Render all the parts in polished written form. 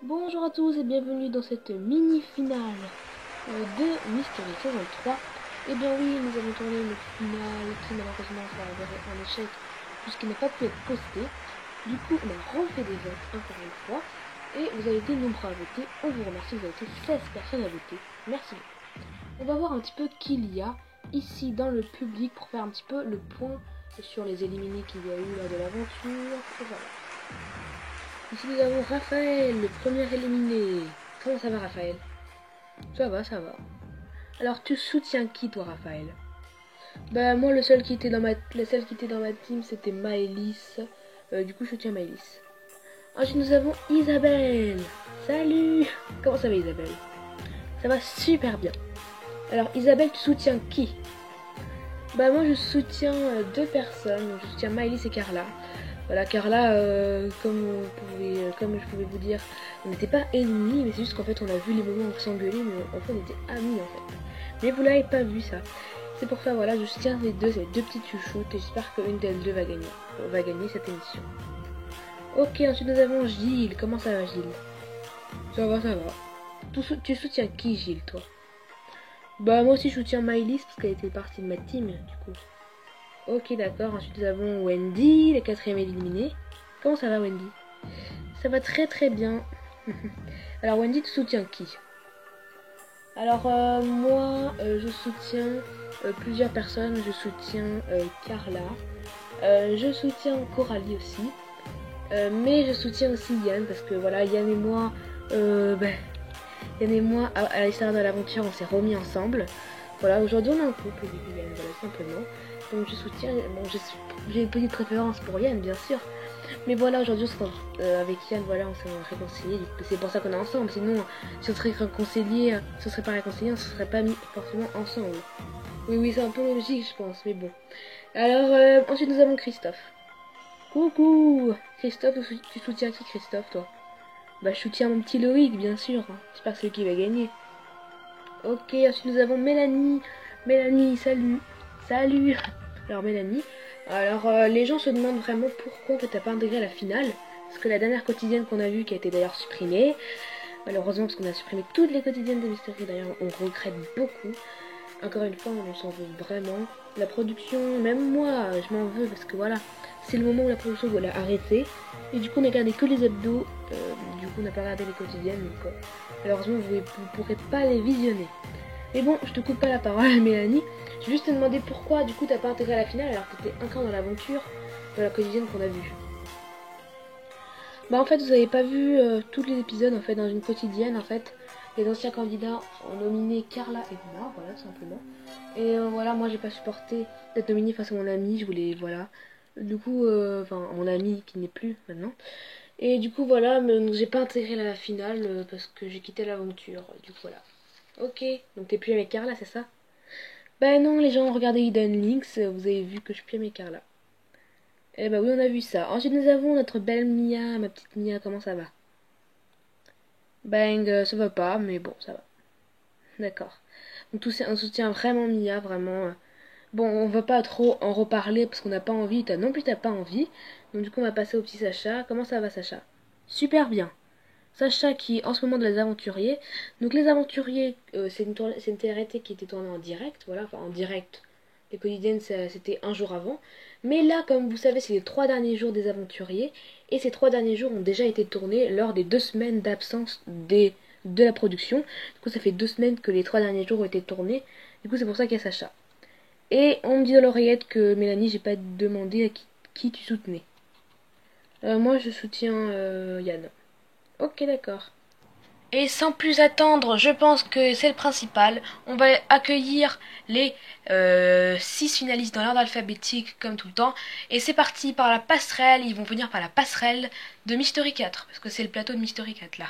Bonjour à tous et bienvenue dans cette mini-finale de Mystery saison 3. Et bien oui, nous avons tourné une finale qui malheureusement s'est avérée un échec puisqu'il n'a pas pu être posté. Du coup, on a refait des votes encore une fois et vous avez été nombreux à voter. On vous remercie, vous avez été 16 personnes à voter. Merci beaucoup. On va voir un petit peu qui il y a ici dans le public pour faire un petit peu le point sur les éliminés qu'il y a eu lors de l'aventure. Et voilà. Ici nous avons Raphaël, le premier éliminé. Comment ça va Raphaël? Ça va, ça va. Alors tu soutiens qui toi Raphaël? Bah moi le seul qui était dans ma team c'était Maëlys. Du coup je soutiens Maëlys. Ensuite nous avons Isabelle. Salut. Comment ça va Isabelle? Ça va super bien. Alors Isabelle tu soutiens qui? Bah moi je soutiens deux personnes. Je soutiens Maëlys et Carla. Voilà, Carla, comme je pouvais vous dire, on n'était pas ennemis, mais c'est juste qu'en fait on a vu les moments où on s'engueulait, mais en fait on était amis en fait. Mais vous l'avez pas vu ça. C'est pour ça, voilà, je soutiens ces deux petites chouchoutes et j'espère qu'une d'elles deux va gagner cette émission. Ok, ensuite nous avons Gilles. Comment ça va Gilles? Ça va, ça va. Tu soutiens qui Gilles, toi? Bah moi aussi je soutiens Maëlys parce qu'elle était partie de ma team, du coup. Ok d'accord, ensuite nous avons Wendy, la quatrième éliminée. Comment ça va Wendy? Ça va très très bien. Alors Wendy, tu soutiens qui? Alors moi je soutiens plusieurs personnes. Je soutiens Carla. Je soutiens Coralie aussi. Mais je soutiens aussi Yann parce que voilà, Yann et moi à l'histoire de l'aventure on s'est remis ensemble. Voilà, aujourd'hui on est en couple, Yann, voilà, simplement. Donc je soutiens, bon, j'ai une petite préférence pour Yann, bien sûr. Mais voilà, aujourd'hui avec Yann, voilà, on s'est réconciliés. C'est pour ça qu'on est ensemble. Sinon, si on serait réconciliés, si on serait pas réconciliés, on se serait pas mis forcément ensemble. Oui, c'est un peu logique, je pense, mais bon. Alors, ensuite nous avons Christophe. Coucou Christophe, tu soutiens qui Christophe, toi? Bah, je soutiens mon petit Loïc, bien sûr. J'espère que c'est lui qui va gagner. Ok, ensuite nous avons Mélanie. Mélanie, salut. Salut. Alors Mélanie, les gens se demandent vraiment pourquoi t'as pas intégré la finale. Parce que la dernière quotidienne qu'on a vue, qui a été d'ailleurs supprimée, malheureusement parce qu'on a supprimé toutes les quotidiennes de Mystery, d'ailleurs on regrette beaucoup. Encore une fois, on s'en veut vraiment. La production, même moi, je m'en veux parce que voilà, c'est le moment où la production doit arrêter. Et du coup, on a gardé que les hebdos. Du coup, on n'a pas regardé les quotidiennes. Donc, malheureusement, vous ne pourrez pas les visionner. Mais bon, je te coupe pas la parole, Mélanie. Je vais juste te demander pourquoi, du coup, t'as pas intégré la finale alors que t'étais encore dans l'aventure de la quotidienne qu'on a vue. Bah, en fait, vous avez pas vu tous les épisodes en fait dans une quotidienne en fait. Les anciens candidats ont nominé Carla et moi, voilà, tout simplement. Et voilà, moi j'ai pas supporté d'être nominée face à mon ami, je voulais, voilà. Du coup, enfin, mon ami qui n'est plus maintenant. Et du coup, voilà, j'ai pas intégré la finale parce que j'ai quitté l'aventure. Du coup, voilà. Ok, donc t'es plus avec Carla, c'est ça? Bah non, les gens ont regardé Hidden Links, vous avez vu que je suis plus avec Carla. Eh bah oui, on a vu ça. Ensuite, nous avons notre belle Mia, ma petite Mia, comment ça va? Bang, ça va pas, mais bon, ça va. D'accord. Donc tout c'est un soutien vraiment Mia, vraiment. Bon, on va pas trop en reparler parce qu'on n'a pas envie. Toi non plus, t'as pas envie. Donc du coup, on va passer au petit Sacha. Comment ça va, Sacha? Super bien. Sacha qui est en ce moment de les aventuriers. Donc les aventuriers, c'est une télé-réalité qui était tournée en direct, voilà, enfin en direct. Les quotidiennes, c'était un jour avant. Mais là, comme vous savez, c'est les 3 derniers jours des aventuriers. Et ces 3 derniers jours ont déjà été tournés lors des 2 semaines d'absence de la production. Du coup, ça fait 2 semaines que les 3 derniers jours ont été tournés. Du coup, c'est pour ça qu'il y a Sacha. Et on me dit dans l'oreillette que Mélanie, j'ai pas demandé à qui tu soutenais. Moi, je soutiens Yann. Ok, d'accord. Et sans plus attendre, je pense que c'est le principal. On va accueillir les 6 finalistes dans l'ordre alphabétique comme tout le temps. Et c'est parti par la passerelle. Ils vont venir par la passerelle de Mystery 4. Parce que c'est le plateau de Mystery 4 là.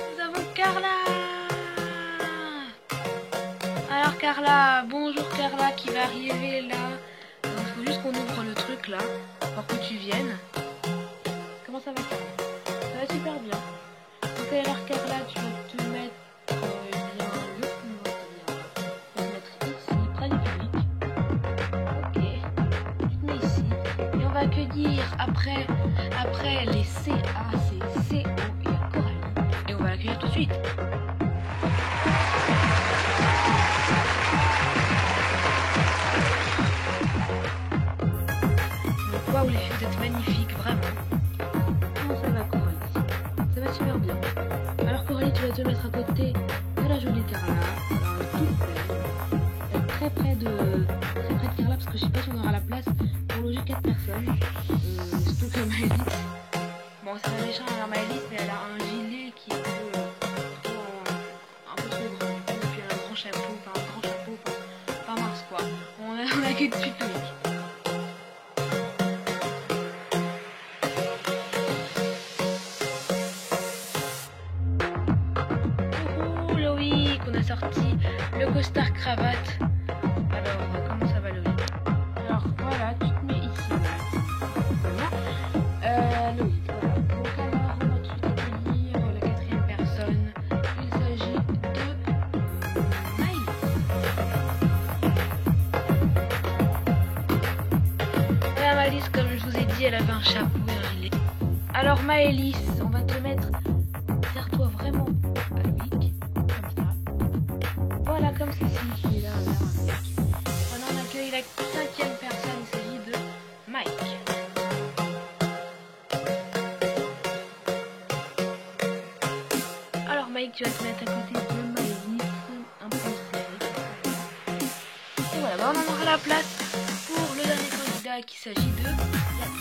Nous avons Carla. Alors Carla, bonjour Carla qui va arriver là. Il faut juste qu'on ouvre le truc là pour que tu viennes. Comment ça va Carla? Ça va super bien. Donc alors Carla, tu vas te mettre bien le plus loin, c'est-à-dire on va te mettre ici, près du public. accueillir après les C, A, C, C, O et Coralie. Et on va l'accueillir tout de suite. Waouh les filles, vous êtes magnifiques, vraiment. Comment ça va Coralie? Ça va super bien. Alors Coralie, tu vas te mettre à côté de la jolie Carla. Alors toute belle. Très près de Carla parce que je sais pas si on aura la place pour loger 4 personnes. Surtout que Maëlys. Bon, c'est pas méchant alors Maëlys, mais elle a un gilet qui est un peu trop grand. Et puis elle a un grand chapeau, enfin mince quoi. On accueille tout de suite Loïc. Coucou Loïc, on a sorti le costard cravate. Alors, comment ça va Loïc? Alors voilà, tu te mets ici. Loïc, voilà. Donc alors, on va tout de suite accueillir la quatrième personne. Il s'agit de Maëlys. Voilà Maëlys, comme je vous ai dit, elle avait un chapeau et un gilet. Alors Maëlys, on va te mettre, serre-toi vraiment à Loïc, comme ça. Voilà, comme ceci, qui est là, Maintenant on accueille la cinquième personne, il s'agit de Mike. Alors Mike, tu vas te mettre à côté de Maëlys, un peu serré. Et voilà, bah on en aura la place pour le dernier candidat qui s'agit de Yann.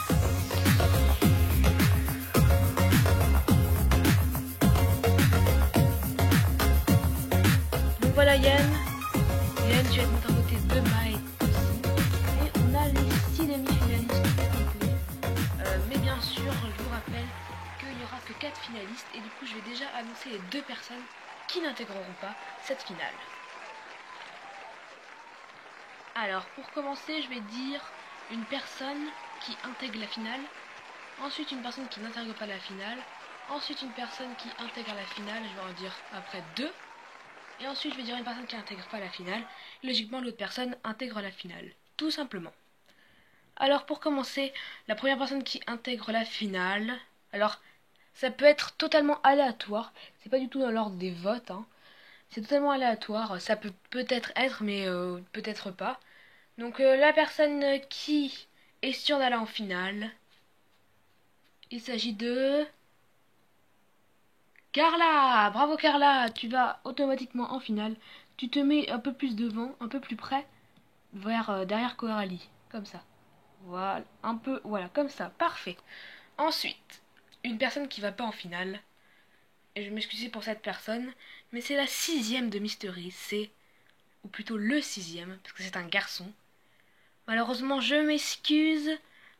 Donc voilà Yann, tu vas te mettre à côté de Mike aussi. Et on a les 6 demi-finalistes complets. Mais bien sûr, je vous rappelle qu'il n'y aura que 4 finalistes. Et du coup, je vais déjà annoncer les 2 personnes qui n'intégreront pas cette finale. Alors, pour commencer, je vais dire une personne qui intègre la finale. Ensuite, une personne qui n'intègre pas la finale. Ensuite, une personne qui intègre la finale. Je vais en dire après 2. Et ensuite, je vais dire une personne qui n'intègre pas la finale. Logiquement, l'autre personne intègre la finale. Tout simplement. Alors, pour commencer, la première personne qui intègre la finale... Alors, ça peut être totalement aléatoire. C'est pas du tout dans l'ordre des votes. Hein. C'est totalement aléatoire. Ça peut peut-être être, mais peut-être pas. Donc, la personne qui est sûre d'aller en finale... Il s'agit de... Carla! Bravo Carla! Tu vas automatiquement en finale. Tu te mets un peu plus devant, un peu plus près, vers derrière Coralie. Comme ça. Voilà, un peu, voilà, comme ça. Parfait. Ensuite, une personne qui va pas en finale. Et je m'excuse pour cette personne, mais c'est la 6e de Mystery. C'est, ou plutôt le 6e, parce que c'est un garçon. Malheureusement, je m'excuse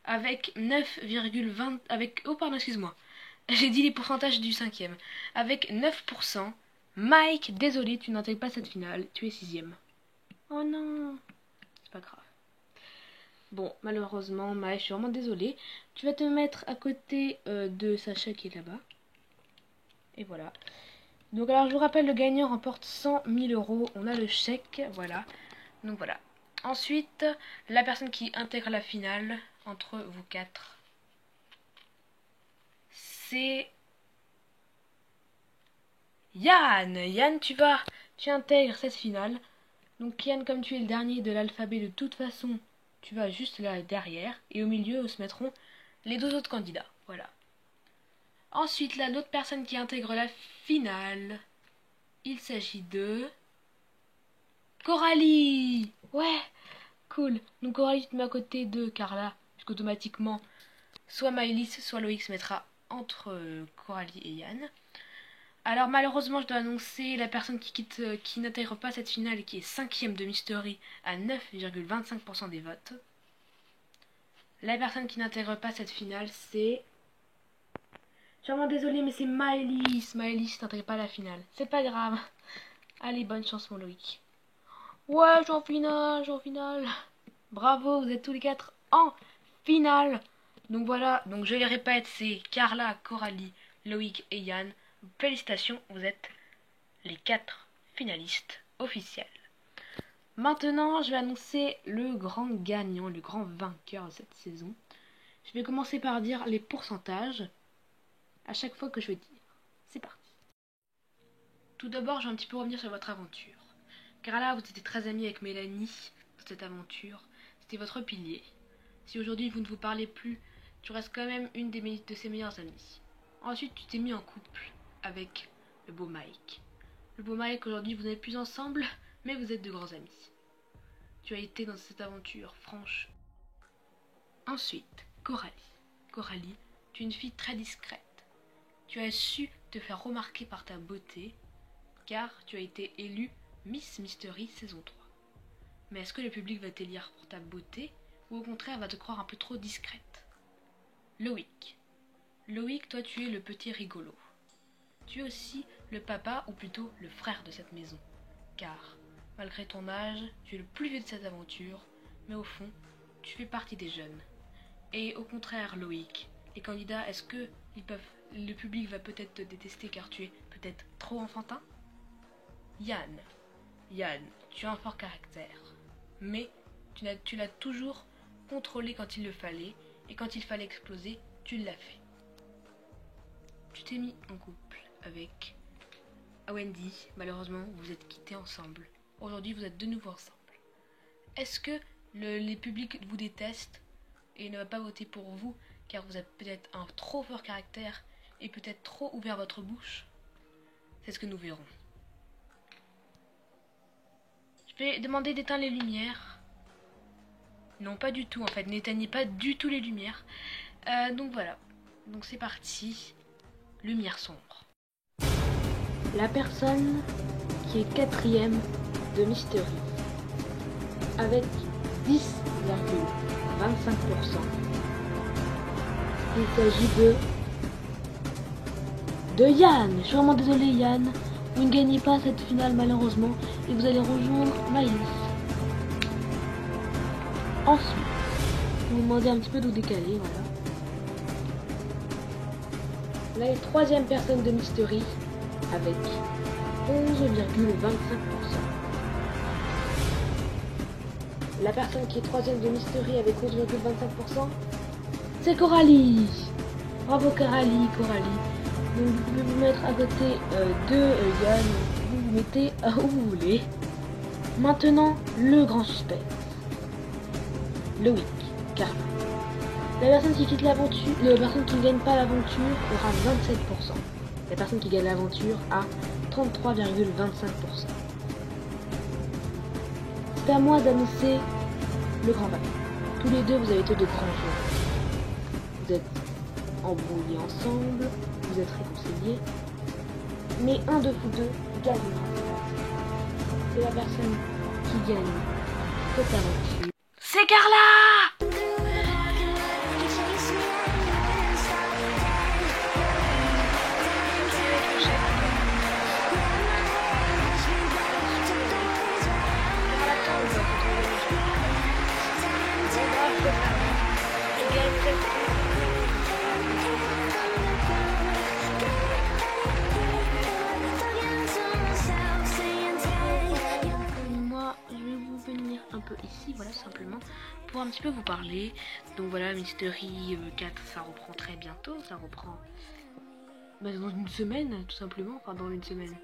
avec 9,20... Oh pardon, excuse-moi. J'ai dit les pourcentages du 5e. Avec 9%, Mike, désolé, tu n'intègres pas cette finale. Tu es 6e. Oh non. C'est pas grave. Bon, malheureusement, Mike, je suis vraiment désolée. Tu vas te mettre à côté de Sacha qui est là-bas. Et voilà. Donc alors, je vous rappelle, le gagnant remporte 100 000 €. On a le chèque, voilà. Donc voilà. Ensuite, la personne qui intègre la finale, entre vous 4... c'est Yann. Yann, tu intègres cette finale. Donc Yann, comme tu es le dernier de l'alphabet, de toute façon, tu vas juste là derrière. Et au milieu se mettront les 2 autres candidats. Voilà. Ensuite, là, l'autre personne qui intègre la finale, il s'agit de... Coralie. Ouais, cool. Donc Coralie, tu te mets à côté de Carla, puisqu'automatiquement, soit Maëlys, soit Loïc se mettra entre Coralie et Yann. Alors malheureusement, je dois annoncer la personne qui n'intègre pas cette finale et qui est 5e de Mystery à 9,25% des votes. La personne qui n'intègre pas cette finale, c'est... Je suis vraiment désolée, mais c'est Maëlys. Maëlys n'intègre pas la finale. C'est pas grave. Allez, bonne chance mon Loïc. Ouais, je suis en finale. Bravo, vous êtes tous les 4 en finale. Donc voilà, donc je les répète, c'est Carla, Coralie, Loïc et Yann. Félicitations, vous êtes les 4 finalistes officiels. Maintenant, je vais annoncer le grand gagnant, le grand vainqueur de cette saison. Je vais commencer par dire les pourcentages à chaque fois que je vais dire. C'est parti. Tout d'abord, je vais un petit peu revenir sur votre aventure. Car là, vous étiez très amis avec Mélanie dans cette aventure. C'était votre pilier. Si aujourd'hui vous ne vous parlez plus, tu restes quand même une de ses meilleures amies. Ensuite, tu t'es mis en couple avec le beau Mike. Le beau Mike, aujourd'hui, vous n'êtes plus ensemble, mais vous êtes de grands amis. Tu as été dans cette aventure franche. Ensuite, Coralie. Coralie, tu es une fille très discrète. Tu as su te faire remarquer par ta beauté, car tu as été élue Miss Mystery saison 3. Mais est-ce que le public va t'élire pour ta beauté, ou au contraire va te croire un peu trop discrète? Loïc. Loïc, toi tu es le petit rigolo. Tu es aussi le papa, ou plutôt le frère de cette maison. Car, malgré ton âge, tu es le plus vieux de cette aventure, mais au fond, tu fais partie des jeunes. Et au contraire, Loïc, les candidats, est-ce que le public va peut-être te détester car tu es peut-être trop enfantin? Yann. Yann, tu as un fort caractère, mais tu l'as toujours contrôlé quand il le fallait, et quand il fallait exploser, tu l'as fait. Tu t'es mis en couple avec Wendy, malheureusement vous êtes quittés ensemble. Aujourd'hui vous êtes de nouveau ensemble. Est-ce que les publics vous détestent et ne va pas voter pour vous car vous avez peut-être un trop fort caractère et peut-être trop ouvert votre bouche? C'est ce que nous verrons. Je vais demander d'éteindre les lumières. Non, pas du tout en fait, n'éteignez pas du tout les lumières. Donc voilà, donc c'est parti. Lumière sombre. La personne qui est quatrième de Mystery avec 10,25%. Il s'agit de Yann. Je suis vraiment désolé Yann. Vous ne gagnez pas cette finale malheureusement et vous allez rejoindre Maïs. Ensuite, je vais vous demander un petit peu d'où décaler, voilà. Là, est troisième personne de Mystery avec 11,25%. La personne qui est troisième de Mystery avec 11,25%, c'est Coralie. Bravo Coralie. Donc vous pouvez vous mettre à côté de Yann, vous vous mettez où vous voulez. Maintenant, le grand suspense. Loïc, Carla. La personne qui quitte l'aventure, la personne qui ne gagne pas l'aventure aura 27%. La personne qui gagne l'aventure a 33,25%. C'est à moi d'annoncer le grand vainqueur. Tous les deux, vous avez été de grands joueurs. Vous êtes embrouillés ensemble, vous êtes réconciliés, mais un de vous deux gagnera. C'est la personne qui gagne cette aventure. C'est Carla! Moi, je vais vous venir un peu ici, voilà, simplement, pour un petit peu vous parler. Donc voilà, Mystery 4, ça reprend très bientôt, ça reprend dans une semaine, tout simplement, enfin dans une semaine.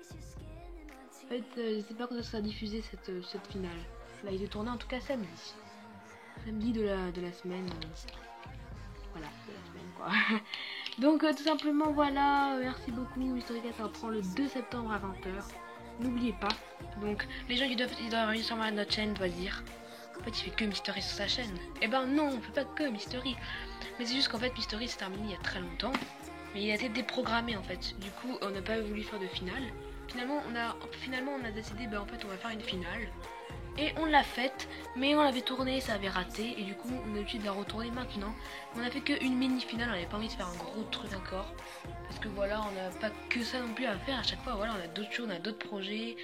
En fait, je sais pas quand ça sera diffusé cette finale. Là, il est tourné en tout cas samedi. Samedi de la semaine. Voilà, de la semaine quoi. Donc tout simplement voilà, merci beaucoup. Mystery 4 ça reprend le 2 septembre à 20h. N'oubliez pas. Donc les gens ils doivent aller sur notre chaîne doivent dire. En fait il fait que Mystery sur sa chaîne. Eh ben non, on fait pas que Mystery. Mais c'est juste qu'en fait Mystery s'est terminé il y a très longtemps. Mais il a été déprogrammé en fait. Du coup on n'a pas voulu faire de finale. Finalement on a décidé en fait on va faire une finale. Et on l'a faite, mais on l'avait tournée, ça avait raté, et du coup on a l'habitude de la retourner maintenant. On a fait qu'une mini-finale, on n'avait pas envie de faire un gros truc encore. Parce que voilà, on n'a pas que ça non plus à faire à chaque fois, voilà, on a d'autres choses, on a d'autres projets.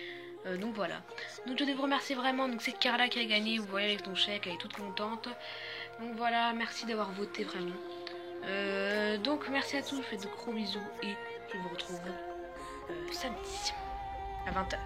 Donc voilà. Donc je voulais vous remercier vraiment, donc c'est Carla qui a gagné, vous voyez avec ton chèque, elle est toute contente. Donc voilà, merci d'avoir voté vraiment. Donc merci à tous, je vous fais de gros bisous, et je vous retrouve samedi à 20h.